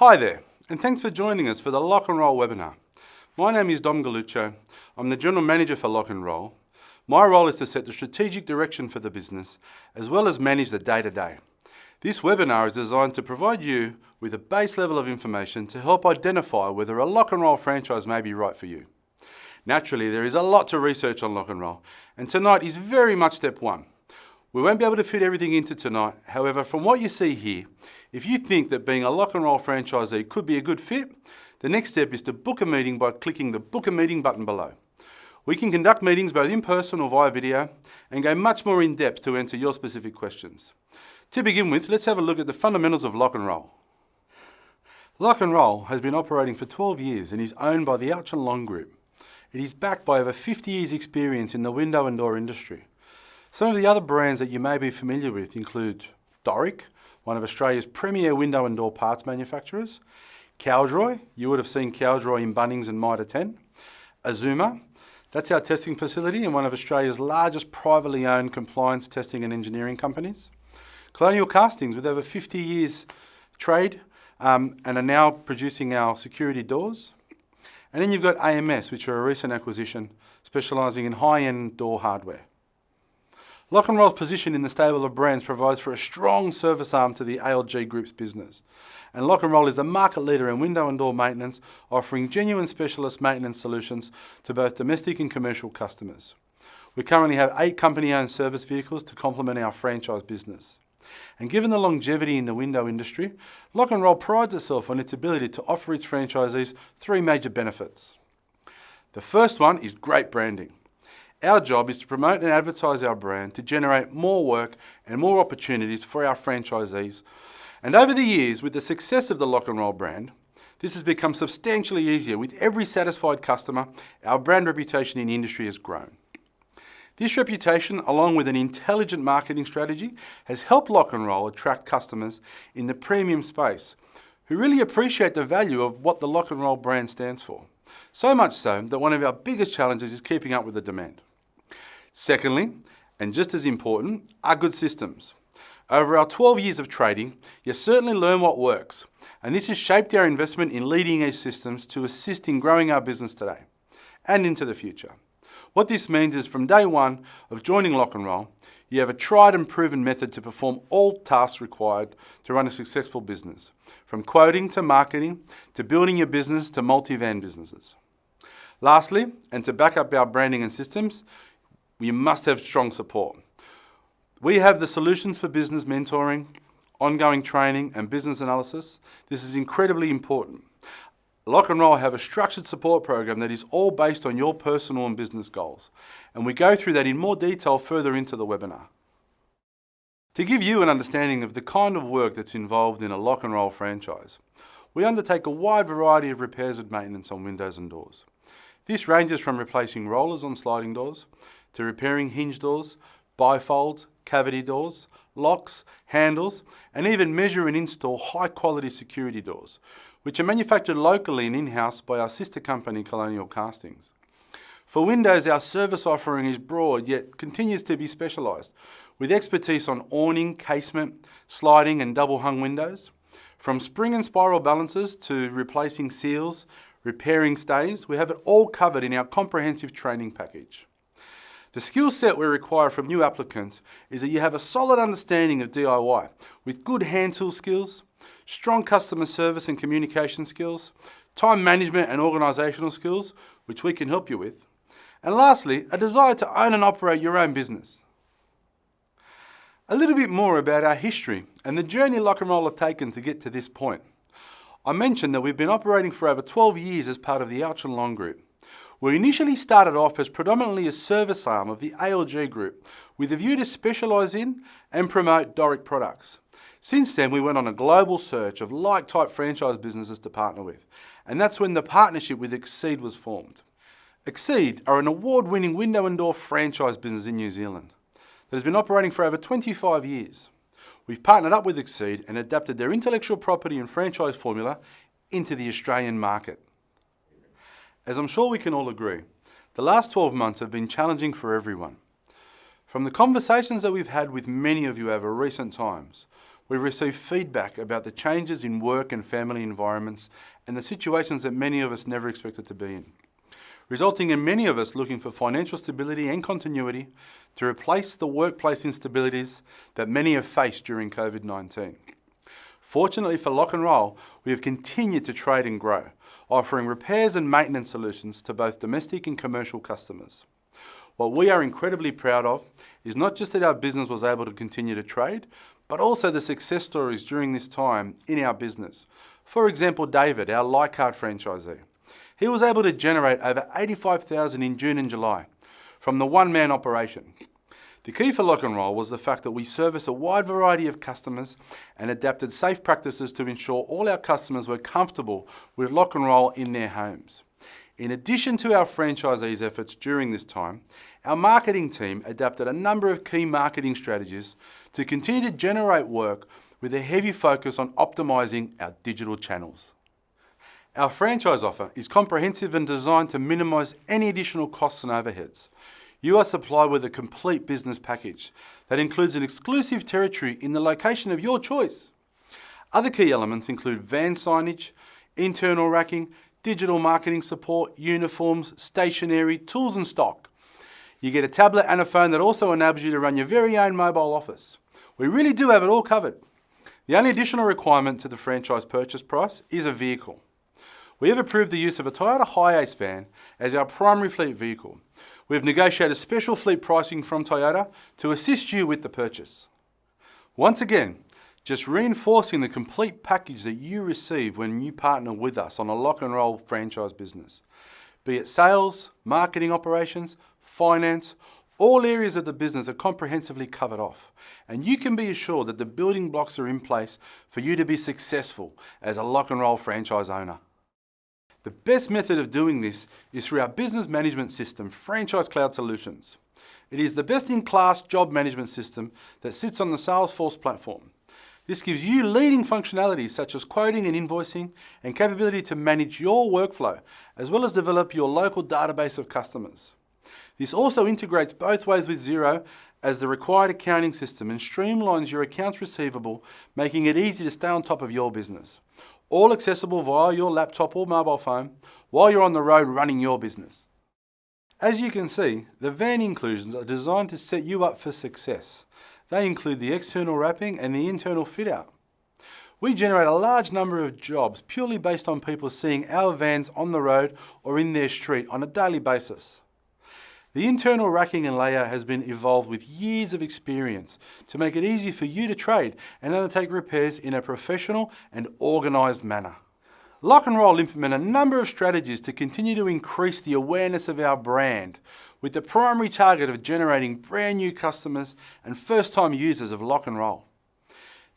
Hi there, and thanks for joining us for the Lock and Roll webinar. My name is Dom Galuccio. I'm the General Manager for Lock and Roll. My role is to set the strategic direction for the business, as well as manage the day-to-day. This webinar is designed to provide you with a base level of information to help identify whether a Lock and Roll franchise may be right for you. Naturally, there is a lot to research on Lock and Roll, and tonight is very much step one. We won't be able to fit everything into tonight. However, from what you see here, if you think that being a Lock and Roll franchisee could be a good fit, the next step is to book a meeting by clicking the Book a Meeting button below. We can conduct meetings both in person or via video and go much more in depth to answer your specific questions. To begin with, let's have a look at the fundamentals of Lock and Roll. Lock and Roll has been operating for 12 years and is owned by the Ouch & Long Group. It is backed by over 50 years' experience in the window and door industry. Some of the other brands that you may be familiar with include Doric, one of Australia's premier window and door parts manufacturers; Cowdroy, you would have seen Cowdroy in Bunnings and Mitre 10; Azuma, that's our testing facility and one of Australia's largest privately owned compliance testing and engineering companies; Colonial Castings, with over 50 years trade and are now producing our security doors; and then you've got AMS, which are a recent acquisition specialising in high-end door hardware. Lock and Roll's position in the stable of brands provides for a strong service arm to the ALG Group's business. And Lock and Roll is the market leader in window and door maintenance, offering genuine specialist maintenance solutions to both domestic and commercial customers. We currently have 8 company-owned service vehicles to complement our franchise business. And given the longevity in the window industry, Lock and Roll prides itself on its ability to offer its franchisees 3 major benefits. The first one is great branding. Our job is to promote and advertise our brand to generate more work and more opportunities for our franchisees. And over the years, with the success of the Lock and Roll brand, this has become substantially easier. With every satisfied customer, our brand reputation in the industry has grown. This reputation, along with an intelligent marketing strategy, has helped Lock and Roll attract customers in the premium space who really appreciate the value of what the Lock and Roll brand stands for. So much so that one of our biggest challenges is keeping up with the demand. Secondly, and just as important, are good systems. Over our 12 years of trading, you certainly learn what works, and this has shaped our investment in leading-edge systems to assist in growing our business today and into the future. What this means is from day one of joining Lock and Roll, you have a tried and proven method to perform all tasks required to run a successful business, from quoting to marketing, to building your business to multi-van businesses. Lastly, and to back up our branding and systems, you must have strong support. We have the solutions for business mentoring, ongoing training and business analysis. This is incredibly important. Lock and Roll have a structured support program that is all based on your personal and business goals. And we go through that in more detail further into the webinar. To give you an understanding of the kind of work that's involved in a Lock and Roll franchise, we undertake a wide variety of repairs and maintenance on windows and doors. This ranges from replacing rollers on sliding doors, to repairing hinge doors, bifolds, cavity doors, locks, handles, and even measure and install high-quality security doors, which are manufactured locally and in-house by our sister company, Colonial Castings. For windows, our service offering is broad, yet continues to be specialised, with expertise on awning, casement, sliding and double-hung windows. From spring and spiral balances to replacing seals, repairing stays, we have it all covered in our comprehensive training package. The skill set we require from new applicants is that you have a solid understanding of DIY with good hand tool skills, strong customer service and communication skills, time management and organisational skills, which we can help you with, and lastly, a desire to own and operate your own business. A little bit more about our history and the journey Lock and Roll have taken to get to this point. I mentioned that we've been operating for over 12 years as part of the Ouch & Long Group. We initially started off as predominantly a service arm of the ALG Group with a view to specialise in and promote Doric products. Since then, we went on a global search of like-type franchise businesses to partner with, and that's when the partnership with Exceed was formed. Exceed are an award-winning window and door franchise business in New Zealand that has been operating for over 25 years. We've partnered up with Exceed and adapted their intellectual property and franchise formula into the Australian market. As I'm sure we can all agree, the last 12 months have been challenging for everyone. From the conversations that we've had with many of you over recent times, we've received feedback about the changes in work and family environments and the situations that many of us never expected to be in, resulting in many of us looking for financial stability and continuity to replace the workplace instabilities that many have faced during COVID-19. Fortunately for Lock and Roll, we have continued to trade and grow, offering repairs and maintenance solutions to both domestic and commercial customers. What we are incredibly proud of is not just that our business was able to continue to trade, but also the success stories during this time in our business. For example, David, our Leichhardt franchisee. He was able to generate over $85,000 in June and July from the one-man operation. The key for Lock and Roll was the fact that we service a wide variety of customers and adapted safe practices to ensure all our customers were comfortable with Lock and Roll in their homes. In addition to our franchisees' efforts during this time, our marketing team adapted a number of key marketing strategies to continue to generate work with a heavy focus on optimizing our digital channels. Our franchise offer is comprehensive and designed to minimize any additional costs and overheads. You are supplied with a complete business package that includes an exclusive territory in the location of your choice. Other key elements include van signage, internal racking, digital marketing support, uniforms, stationery, tools and stock. You get a tablet and a phone that also enables you to run your very own mobile office. We really do have it all covered. The only additional requirement to the franchise purchase price is a vehicle. We have approved the use of a Toyota Hiace van as our primary fleet vehicle. We have negotiated special fleet pricing from Toyota to assist you with the purchase. Once again, just reinforcing the complete package that you receive when you partner with us on a Lock and Roll franchise business. Be it sales, marketing operations, finance, all areas of the business are comprehensively covered off, and you can be assured that the building blocks are in place for you to be successful as a Lock and Roll franchise owner. The best method of doing this is through our business management system, Franchise Cloud Solutions. It is the best-in-class job management system that sits on the Salesforce platform. This gives you leading functionalities such as quoting and invoicing and capability to manage your workflow, as well as develop your local database of customers. This also integrates both ways with Xero as the required accounting system and streamlines your accounts receivable, making it easy to stay on top of your business. All accessible via your laptop or mobile phone while you're on the road running your business. As you can see, the van inclusions are designed to set you up for success. They include the external wrapping and the internal fit out. We generate a large number of jobs purely based on people seeing our vans on the road or in their street on a daily basis. The internal racking and layout has been evolved with years of experience to make it easy for you to trade and undertake repairs in a professional and organised manner. Lock and Roll implement a number of strategies to continue to increase the awareness of our brand, with the primary target of generating brand new customers and first-time users of Lock and Roll.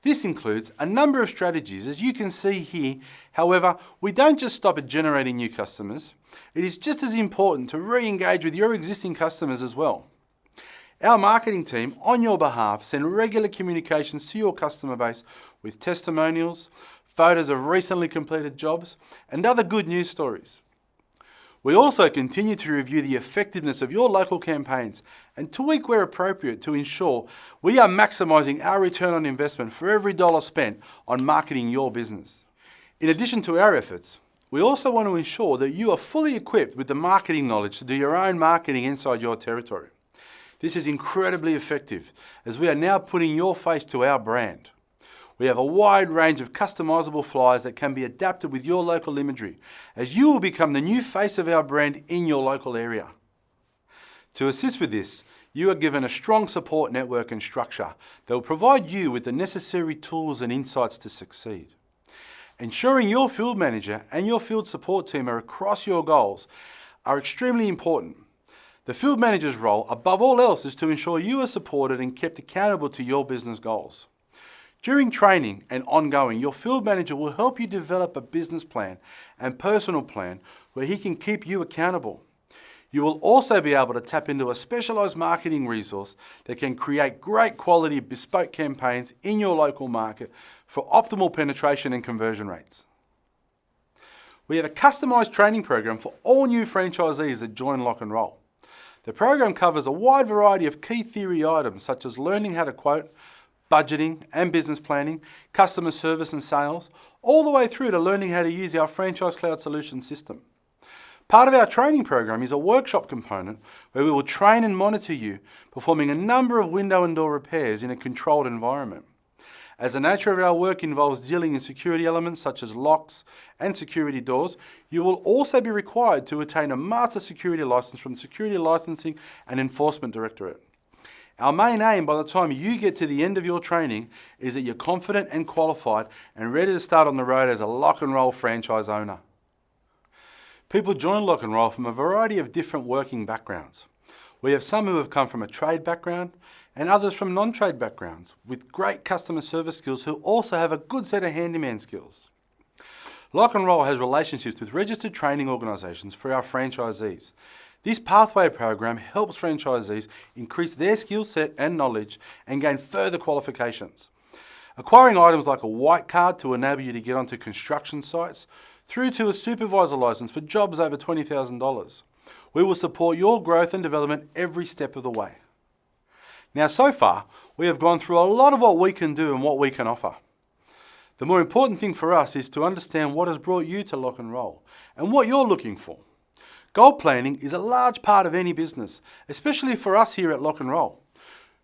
This includes a number of strategies, as you can see here. However, we don't just stop at generating new customers. It is just as important to re-engage with your existing customers as well. Our marketing team, on your behalf, send regular communications to your customer base with testimonials, photos of recently completed jobs, and other good news stories. We also continue to review the effectiveness of your local campaigns and tweak where appropriate to ensure we are maximising our return on investment for every dollar spent on marketing your business. In addition to our efforts, we also want to ensure that you are fully equipped with the marketing knowledge to do your own marketing inside your territory. This is incredibly effective as we are now putting your face to our brand. We have a wide range of customisable flyers that can be adapted with your local imagery, as you will become the new face of our brand in your local area. To assist with this, you are given a strong support network and structure that will provide you with the necessary tools and insights to succeed. Ensuring your field manager and your field support team are across your goals are extremely important. The field manager's role, above all else, is to ensure you are supported and kept accountable to your business goals. During training and ongoing, your field manager will help you develop a business plan and personal plan where he can keep you accountable. You will also be able to tap into a specialised marketing resource that can create great quality bespoke campaigns in your local market for optimal penetration and conversion rates. We have a customised training program for all new franchisees that join Lock and Roll. The program covers a wide variety of key theory items such as learning how to quote, budgeting and business planning, customer service and sales, all the way through to learning how to use our franchise cloud solution system. Part of our training program is a workshop component where we will train and monitor you performing a number of window and door repairs in a controlled environment. As the nature of our work involves dealing in security elements such as locks and security doors, you will also be required to attain a Master Security License from the Security Licensing and Enforcement Directorate. Our main aim by the time you get to the end of your training is that you're confident and qualified and ready to start on the road as a Lock and Roll franchise owner. People join Lock and Roll from a variety of different working backgrounds. We have some who have come from a trade background and others from non-trade backgrounds with great customer service skills who also have a good set of handyman skills. Lock and Roll has relationships with registered training organisations for our franchisees. This pathway program helps franchisees increase their skill set and knowledge and gain further qualifications. Acquiring items like a white card to enable you to get onto construction sites, through to a supervisor licence for jobs over $20,000. We will support your growth and development every step of the way. Now, so far, we have gone through a lot of what we can do and what we can offer. The more important thing for us is to understand what has brought you to Lock and Roll and what you're looking for. Goal planning is a large part of any business, especially for us here at Lock and Roll.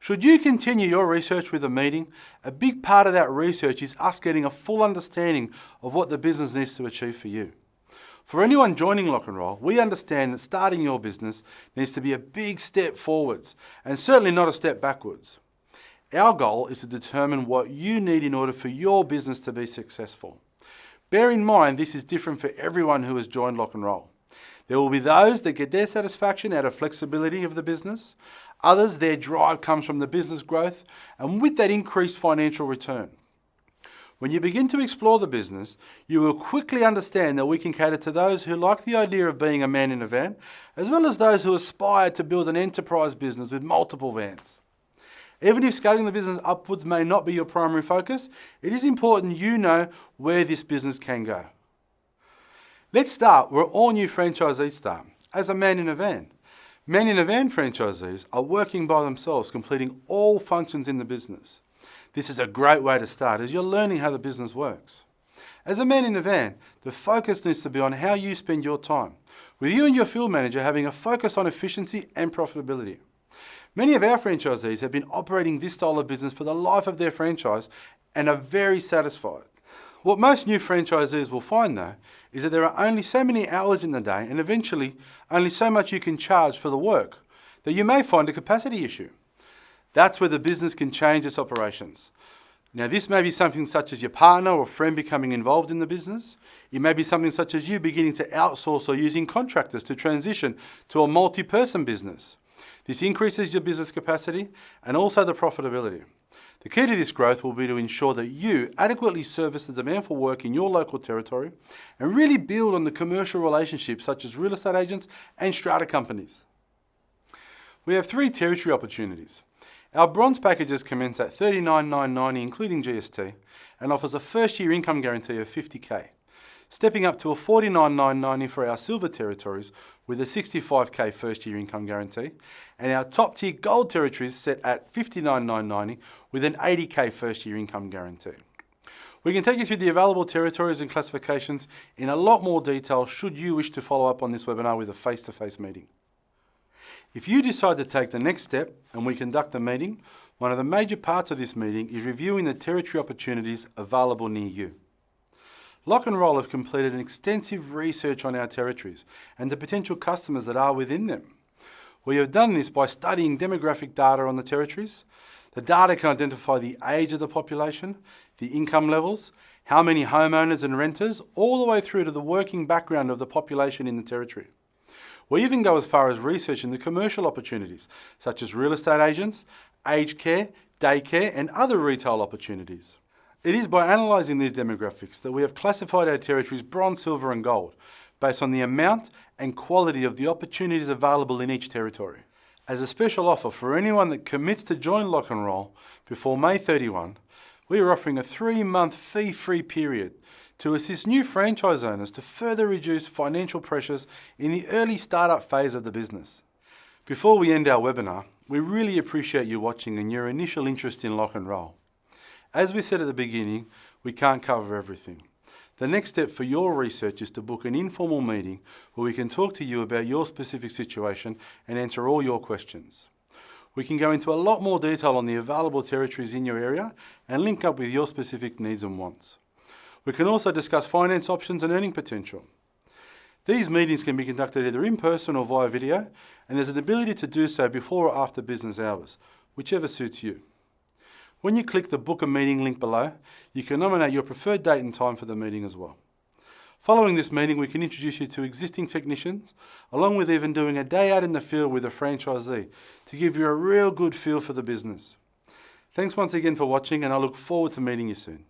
Should you continue your research with a meeting, a big part of that research is us getting a full understanding of what the business needs to achieve for you. For anyone joining Lock and Roll, we understand that starting your business needs to be a big step forwards and certainly not a step backwards. Our goal is to determine what you need in order for your business to be successful. Bear in mind this is different for everyone who has joined Lock and Roll. There will be those that get their satisfaction out of flexibility of the business. Others, their drive comes from the business growth and with that increased financial return. When you begin to explore the business, you will quickly understand that we can cater to those who like the idea of being a man in a van, as well as those who aspire to build an enterprise business with multiple vans. Even if scaling the business upwards may not be your primary focus, it is important you know where this business can go. Let's start where all new franchisees start, as a man in a van. Men in a van franchisees are working by themselves, completing all functions in the business. This is a great way to start as you're learning how the business works. As a man in a van, the focus needs to be on how you spend your time, with you and your field manager having a focus on efficiency and profitability. Many of our franchisees have been operating this style of business for the life of their franchise and are very satisfied. What most new franchisees will find though, is that there are only so many hours in the day and eventually only so much you can charge for the work, that you may find a capacity issue. That's where the business can change its operations. Now this may be something such as your partner or friend becoming involved in the business. It may be something such as you beginning to outsource or using contractors to transition to a multi-person business. This increases your business capacity and also the profitability. The key to this growth will be to ensure that you adequately service the demand for work in your local territory and really build on the commercial relationships such as real estate agents and strata companies. We have 3 territory opportunities. Our bronze packages commence at $39,990 including GST and offers a first year income guarantee of $50,000, stepping up to a $49,990 for our silver territories with a $65,000 first year income guarantee, and our top tier gold territories set at $59,990 with an $80,000 first year income guarantee. We can take you through the available territories and classifications in a lot more detail should you wish to follow up on this webinar with a face-to-face meeting. If you decide to take the next step and we conduct a meeting, one of the major parts of this meeting is reviewing the territory opportunities available near you. Lock and Roll have completed an extensive research on our territories and the potential customers that are within them. We have done this by studying demographic data on the territories. The data can identify the age of the population, the income levels, how many homeowners and renters, all the way through to the working background of the population in the territory. We even go as far as researching the commercial opportunities, such as real estate agents, aged care, daycare, and other retail opportunities. It is by analysing these demographics that we have classified our territories bronze, silver and gold, based on the amount and quality of the opportunities available in each territory. As a special offer for anyone that commits to join Lock and Roll before May 31, we are offering a 3-month fee-free period to assist new franchise owners to further reduce financial pressures in the early startup phase of the business. Before we end our webinar, we really appreciate you watching and your initial interest in Lock and Roll. As we said at the beginning, we can't cover everything. The next step for your research is to book an informal meeting where we can talk to you about your specific situation and answer all your questions. We can go into a lot more detail on the available territories in your area and link up with your specific needs and wants. We can also discuss finance options and earning potential. These meetings can be conducted either in person or via video, and there's an ability to do so before or after business hours, whichever suits you. When you click the Book a Meeting link below, you can nominate your preferred date and time for the meeting as well. Following this meeting, we can introduce you to existing technicians, along with even doing a day out in the field with a franchisee to give you a real good feel for the business. Thanks once again for watching, and I look forward to meeting you soon.